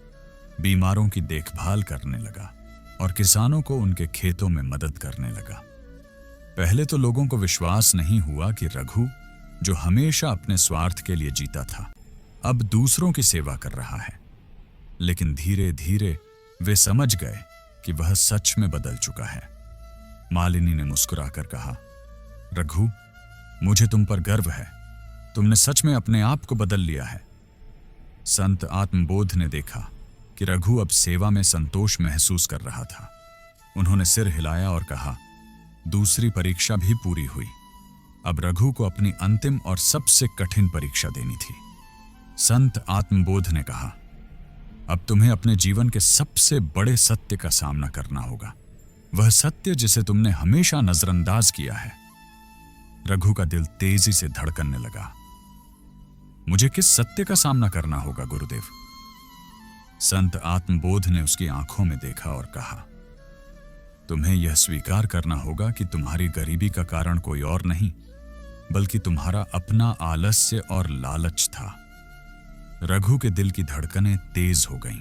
बीमारों की देखभाल करने लगा और किसानों को उनके खेतों में मदद करने लगा। पहले तो लोगों को विश्वास नहीं हुआ कि रघु, जो हमेशा अपने स्वार्थ के लिए जीता था, अब दूसरों की सेवा कर रहा है। लेकिन धीरे धीरे वे समझ गए कि वह सच में बदल चुका है। मालिनी ने मुस्कुराकर कहा, रघु, मुझे तुम पर गर्व है। तुमने सच में अपने आप को बदल लिया है। संत आत्मबोध ने देखा कि रघु अब सेवा में संतोष महसूस कर रहा था। उन्होंने सिर हिलाया और कहा, दूसरी परीक्षा भी पूरी हुई। अब रघु को अपनी अंतिम और सबसे कठिन परीक्षा देनी थी। संत आत्मबोध ने कहा, अब तुम्हें अपने जीवन के सबसे बड़े सत्य का सामना करना होगा, वह सत्य जिसे तुमने हमेशा नजरअंदाज किया है। रघु का दिल तेजी से धड़कने लगा। मुझे किस सत्य का सामना करना होगा गुरुदेव? संत आत्मबोध ने उसकी आंखों में देखा और कहा, तुम्हें यह स्वीकार करना होगा कि तुम्हारी गरीबी का कारण कोई और नहीं, बल्कि तुम्हारा अपना आलस्य और लालच था। रघु के दिल की धड़कनें तेज हो गईं।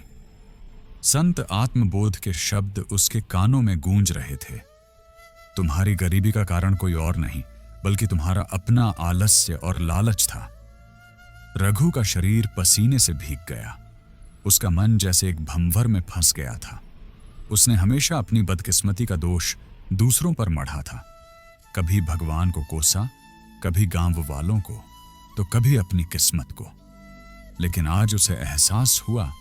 संत आत्मबोध के शब्द उसके कानों में गूंज रहे थे। तुम्हारी गरीबी का कारण कोई और नहीं, बल्कि तुम्हारा अपना आलस्य और लालच था। रघु का शरीर पसीने से भीग गया। उसका मन जैसे एक भंवर में फंस गया था। उसने हमेशा अपनी बदकिस्मती का दोष दूसरों पर मढ़ा था। कभी भगवान को कोसा, कभी गांव वालों को, तो कभी अपनी किस्मत को। लेकिन आज उसे एहसास हुआ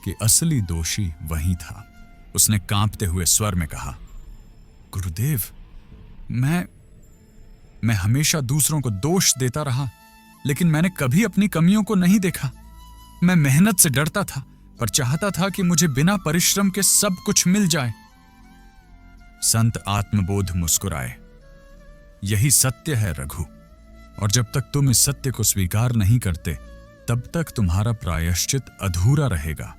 कि असली दोषी वही था। उसने कांपते हुए स्वर में कहा, गुरुदेव, मैं हमेशा दूसरों को दोष देता रहा, लेकिन मैंने कभी अपनी कमियों को नहीं देखा। मैं मेहनत से डरता था, पर चाहता था कि मुझे बिना परिश्रम के सब कुछ मिल जाए। संत आत्मबोध मुस्कुराए। यही सत्य है रघु, और जब तक तुम इस सत्य को स्वीकार नहीं करते, तब तक तुम्हारा प्रायश्चित अधूरा रहेगा।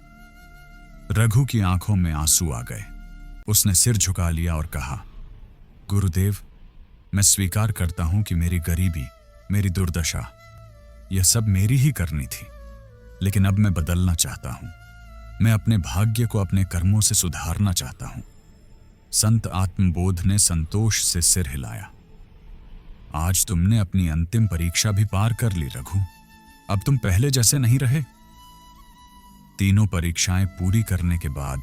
रघु की आंखों में आंसू आ गए। उसने सिर झुका लिया और कहा, गुरुदेव, मैं स्वीकार करता हूं कि मेरी गरीबी, मेरी दुर्दशा, यह सब मेरी ही करनी थी। लेकिन अब मैं बदलना चाहता हूं। मैं अपने भाग्य को अपने कर्मों से सुधारना चाहता हूं। संत आत्मबोध ने संतोष से सिर हिलाया। आज तुमने अपनी अंतिम परीक्षा भी पार कर ली रघु। अब तुम पहले जैसे नहीं रहे। तीनों परीक्षाएं पूरी करने के बाद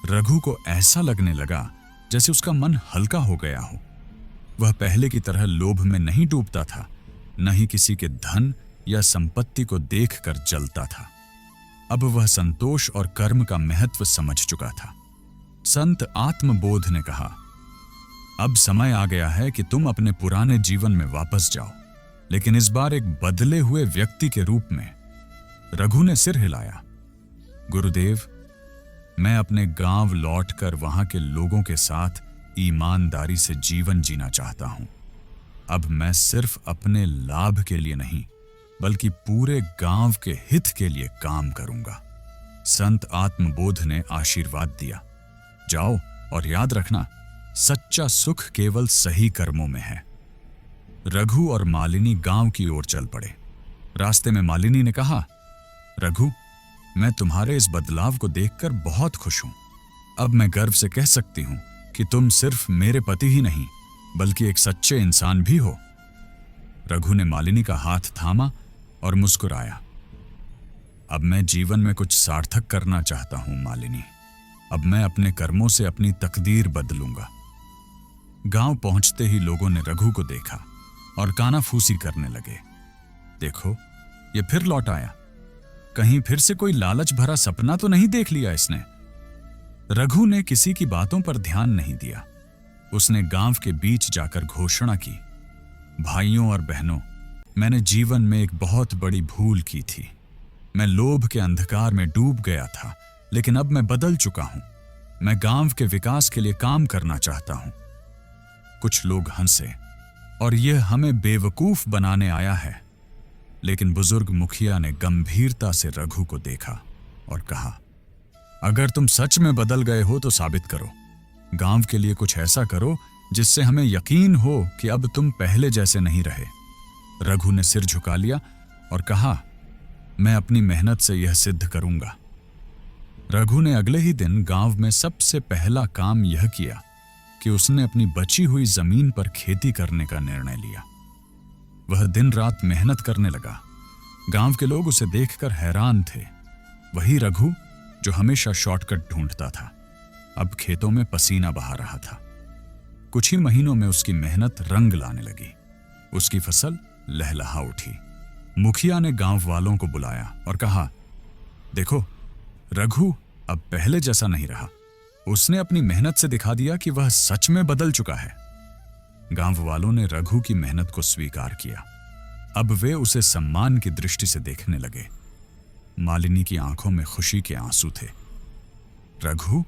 रघु को ऐसा लगने लगा जैसे उसका मन हल्का हो गया हो। वह पहले की तरह लोभ में नहीं डूबता था, न ही किसी के धन या संपत्ति को देखकर जलता था। अब वह संतोष और कर्म का महत्व समझ चुका था। संत आत्मबोध ने कहा, अब समय आ गया है कि तुम अपने पुराने जीवन में वापस जाओ, लेकिन इस बार एक बदले हुए व्यक्ति के रूप में। रघु ने सिर हिलाया। गुरुदेव, मैं अपने गांव लौटकर वहां के लोगों के साथ ईमानदारी से जीवन जीना चाहता हूं। अब मैं सिर्फ अपने लाभ के लिए नहीं, बल्कि पूरे गांव के हित के लिए काम करूंगा। संत आत्मबोध ने आशीर्वाद दिया। जाओ, और याद रखना, सच्चा सुख केवल सही कर्मों में है। रघु और मालिनी गांव की ओर चल पड़े। रास्ते में मालिनी ने कहा, रघु, मैं तुम्हारे इस बदलाव को देखकर बहुत खुश हूं। अब मैं गर्व से कह सकती हूं कि तुम सिर्फ मेरे पति ही नहीं, बल्कि एक सच्चे इंसान भी हो। रघु ने मालिनी का हाथ थामा और मुस्कुराया। अब मैं जीवन में कुछ सार्थक करना चाहता हूं मालिनी। अब मैं अपने कर्मों से अपनी तकदीर बदलूंगा। गांव पहुंचते ही लोगों ने रघु को देखा और कानाफूसी करने लगे। देखो, ये फिर लौट आया। कहीं फिर से कोई लालच भरा सपना तो नहीं देख लिया इसने। रघु ने किसी की बातों पर ध्यान नहीं दिया। उसने गांव के बीच जाकर घोषणा की, भाइयों और बहनों, मैंने जीवन में एक बहुत बड़ी भूल की थी। मैं लोभ के अंधकार में डूब गया था, लेकिन अब मैं बदल चुका हूं। मैं गांव के विकास के लिए काम करना चाहता हूं। कुछ लोग हंसे और यह हमें बेवकूफ बनाने आया है। लेकिन बुजुर्ग मुखिया ने गंभीरता से रघु को देखा और कहा, अगर तुम सच में बदल गए हो तो साबित करो। गांव के लिए कुछ ऐसा करो जिससे हमें यकीन हो कि अब तुम पहले जैसे नहीं रहे। रघु ने सिर झुका लिया और कहा, मैं अपनी मेहनत से यह सिद्ध करूंगा। रघु ने अगले ही दिन गांव में सबसे पहला काम यह किया कि उसने अपनी बची हुई जमीन पर खेती करने का निर्णय लिया। वह दिन रात मेहनत करने लगा। गांव के लोग उसे देखकर हैरान थे। वही रघु जो हमेशा शॉर्टकट ढूंढता था, अब खेतों में पसीना बहा रहा था। कुछ ही महीनों में उसकी मेहनत रंग लाने लगी। उसकी फसल लहलहा उठी। मुखिया ने गांव वालों को बुलाया और कहा, देखो, रघु अब पहले जैसा नहीं रहा। उसने अपनी मेहनत से दिखा दिया कि वह सच में बदल चुका है। गांव वालों ने रघु की मेहनत को स्वीकार किया। अब वे उसे सम्मान की दृष्टि से देखने लगे। मालिनी की आंखों में खुशी के आंसू थे। रघु,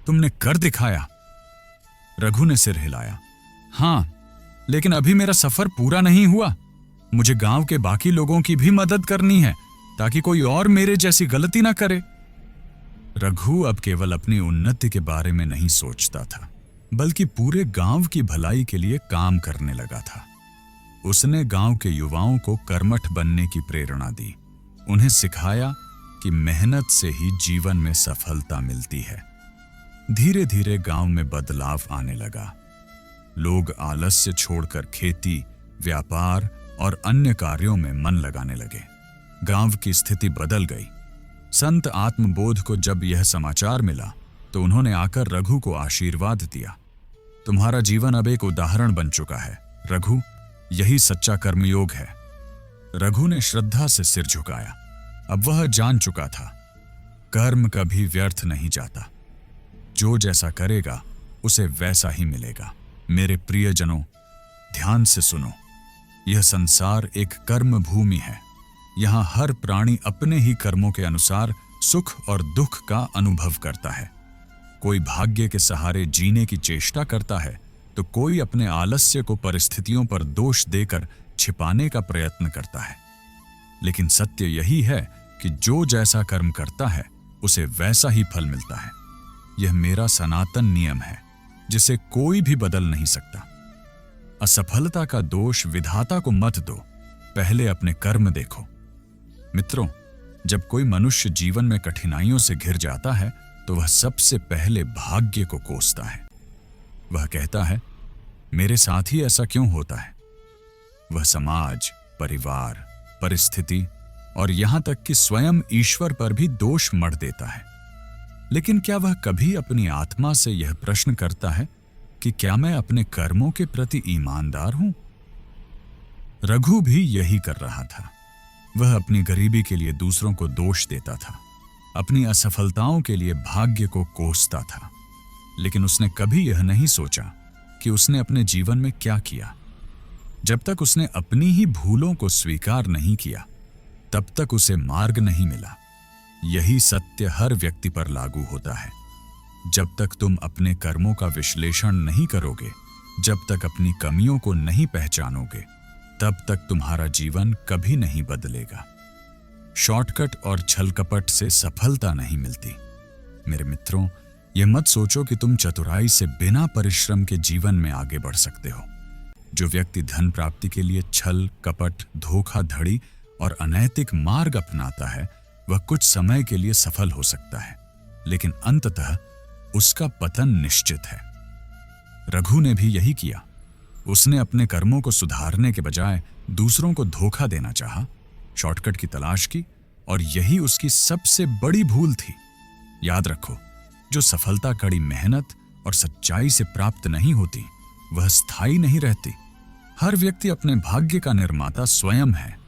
तुमने कर दिखाया। रघु ने सिर हिलाया। हां, लेकिन अभी मेरा सफर पूरा नहीं हुआ। मुझे गांव के बाकी लोगों की भी मदद करनी है, ताकि कोई और मेरे जैसी गलती ना करे। रघु अब केवल अपनी उन्नति के बारे में नहीं सोचता था, बल्कि पूरे गांव की भलाई के लिए काम करने लगा था। उसने गांव के युवाओं को कर्मठ बनने की प्रेरणा दी। उन्हें सिखाया कि मेहनत से ही जीवन में सफलता मिलती है। धीरे धीरे गांव में बदलाव आने लगा। लोग आलस्य छोड़कर खेती, व्यापार और अन्य कार्यों में मन लगाने लगे। गांव की स्थिति बदल गई। संत आत्मबोध को जब यह समाचार मिला तो उन्होंने आकर रघु को आशीर्वाद दिया। तुम्हारा जीवन अब एक उदाहरण बन चुका है रघु, यही सच्चा कर्मयोग है। रघु ने श्रद्धा से सिर झुकाया। अब वह जान चुका था कर्म कभी व्यर्थ नहीं जाता, जो जैसा करेगा उसे वैसा ही मिलेगा। मेरे प्रियजनों, ध्यान से सुनो, यह संसार एक कर्म भूमि है। यहां हर प्राणी अपने ही कर्मों के अनुसार सुख और दुख का अनुभव करता है। कोई भाग्य के सहारे जीने की चेष्टा करता है तो कोई अपने आलस्य को परिस्थितियों पर दोष देकर छिपाने का प्रयत्न करता है। लेकिन सत्य यही है कि जो जैसा कर्म करता है उसे वैसा ही फल मिलता है। यह मेरा सनातन नियम है जिसे कोई भी बदल नहीं सकता। असफलता का दोष विधाता को मत दो, पहले अपने कर्म देखो। मित्रों, जब कोई मनुष्य जीवन में कठिनाइयों से घिर जाता है तो वह सबसे पहले भाग्य को कोसता है। वह कहता है, मेरे साथ ही ऐसा क्यों होता है? वह समाज, परिवार, परिस्थिति और यहां तक कि स्वयं ईश्वर पर भी दोष मढ़ देता है। लेकिन क्या वह कभी अपनी आत्मा से यह प्रश्न करता है कि क्या मैं अपने कर्मों के प्रति ईमानदार हूं? रघु भी यही कर रहा था। वह अपनी गरीबी के लिए दूसरों को दोष देता था, अपनी असफलताओं के लिए भाग्य को कोसता था। लेकिन उसने कभी यह नहीं सोचा कि उसने अपने जीवन में क्या किया। जब तक उसने अपनी ही भूलों को स्वीकार नहीं किया, तब तक उसे मार्ग नहीं मिला। यही सत्य हर व्यक्ति पर लागू होता है। जब तक तुम अपने कर्मों का विश्लेषण नहीं करोगे, जब तक अपनी कमियों को नहीं पहचानोगे, तब तक तुम्हारा जीवन कभी नहीं बदलेगा। शॉर्टकट और छलकपट से सफलता नहीं मिलती। मेरे मित्रों, यह मत सोचो कि तुम चतुराई से बिना परिश्रम के जीवन में आगे बढ़ सकते हो। जो व्यक्ति धन प्राप्ति के लिए छल, कपट, धोखाधड़ी और अनैतिक मार्ग अपनाता है, वह कुछ समय के लिए सफल हो सकता है, लेकिन अंततः उसका पतन निश्चित है। रघु ने भी यही किया। उसने अपने कर्मों को सुधारने के बजाय दूसरों को धोखा देना चाहा, शॉर्टकट की तलाश की, और यही उसकी सबसे बड़ी भूल थी। याद रखो, जो सफलता कड़ी मेहनत और सच्चाई से प्राप्त नहीं होती, वह स्थायी नहीं रहती। हर व्यक्ति अपने भाग्य का निर्माता स्वयं है।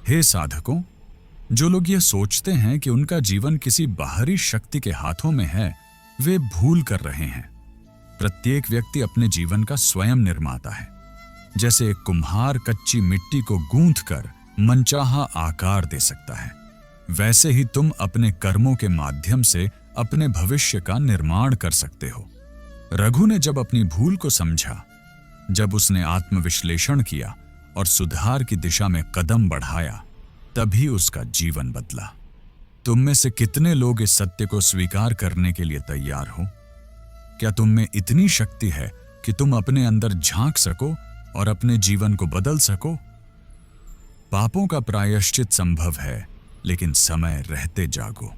हे साधकों, जो लोग यह सोचते हैं कि उनका जीवन किसी बाहरी शक्ति के हाथों में है, वे भूल कर रहे हैं। प्रत्येक व्यक्ति अपने जीवन का स्वयं निर्माता है। जैसे एक कुम्हार कच्ची मिट्टी को गूंथकर मनचाहा आकार दे सकता है, वैसे ही तुम अपने कर्मों के माध्यम से अपने भविष्य का निर्माण कर सकते हो। रघु ने जब अपनी भूल को समझा, जब उसने आत्मविश्लेषण किया और सुधार की दिशा में कदम बढ़ाया, तभी उसका जीवन बदला। तुम में से कितने लोग इस सत्य को स्वीकार करने के लिए तैयार हो? क्या तुम में इतनी शक्ति है कि तुम अपने अंदर झांक सको और अपने जीवन को बदल सको? पापों का प्रायश्चित संभव है, लेकिन समय रहते जागो।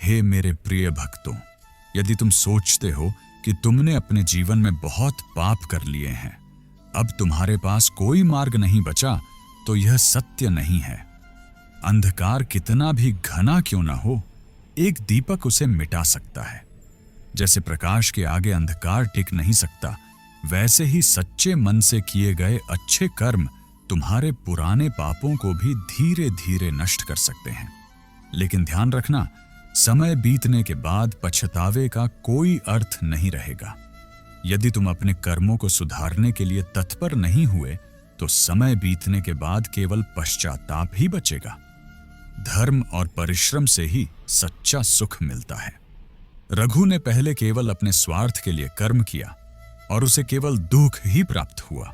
हे मेरे प्रिय भक्तों, यदि तुम सोचते हो कि तुमने अपने जीवन में बहुत पाप कर लिए हैं, अब तुम्हारे पास कोई मार्ग नहीं बचा, तो यह सत्य नहीं है। अंधकार कितना भी घना क्यों ना हो, एक दीपक उसे मिटा सकता है। जैसे प्रकाश के आगे अंधकार टिक नहीं सकता, वैसे ही सच्चे मन से किए गए अच्छे कर्म तुम्हारे पुराने पापों को भी धीरे धीरे नष्ट कर सकते हैं। लेकिन ध्यान रखना, समय बीतने के बाद पछतावे का कोई अर्थ नहीं रहेगा। यदि तुम अपने कर्मों को सुधारने के लिए तत्पर नहीं हुए, तो समय बीतने के बाद केवल पश्चाताप ही बचेगा। धर्म और परिश्रम से ही सच्चा सुख मिलता है। रघु ने पहले केवल अपने स्वार्थ के लिए कर्म किया और उसे केवल दुख ही प्राप्त हुआ।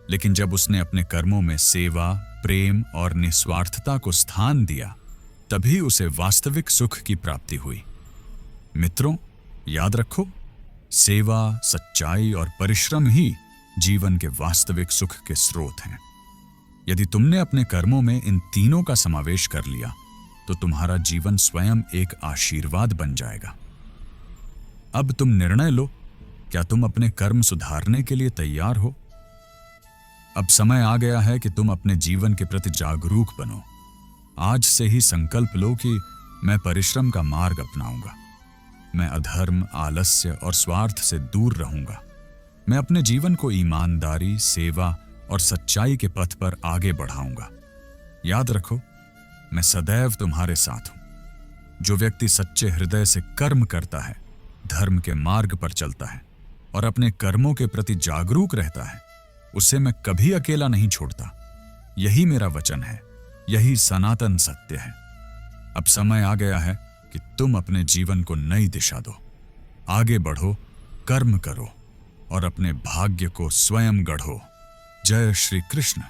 लेकिन जब उसने अपने कर्मों में सेवा, प्रेम और निस्वार्थता को स्थान दिया, तभी उसे वास्तविक सुख की प्राप्ति हुई। मित्रों, याद रखो, सेवा, सच्चाई और परिश्रम ही जीवन के वास्तविक सुख के स्रोत हैं। यदि तुमने अपने कर्मों में इन तीनों का समावेश कर लिया, तो तुम्हारा जीवन स्वयं एक आशीर्वाद बन जाएगा। अब तुम निर्णय लो, क्या तुम अपने कर्म सुधारने के लिए तैयार हो? अब समय आ गया है कि तुम अपने जीवन के प्रति जागरूक बनो। आज से ही संकल्प लो कि मैं परिश्रम का मार्ग अपनाऊंगा। मैं अधर्म, आलस्य और स्वार्थ से दूर रहूंगा। मैं अपने जीवन को ईमानदारी, सेवा और सच्चाई के पथ पर आगे बढ़ाऊंगा। याद रखो, मैं सदैव तुम्हारे साथ हूं। जो व्यक्ति सच्चे हृदय से कर्म करता है, धर्म के मार्ग पर चलता है और अपने कर्मों के प्रति जागरूक रहता है, उसे मैं कभी अकेला नहीं छोड़ता। यही मेरा वचन है, यही सनातन सत्य है। अब समय आ गया है कि तुम अपने जीवन को नई दिशा दो। आगे बढ़ो, कर्म करो और अपने भाग्य को स्वयं गढ़ो। जय श्री कृष्ण।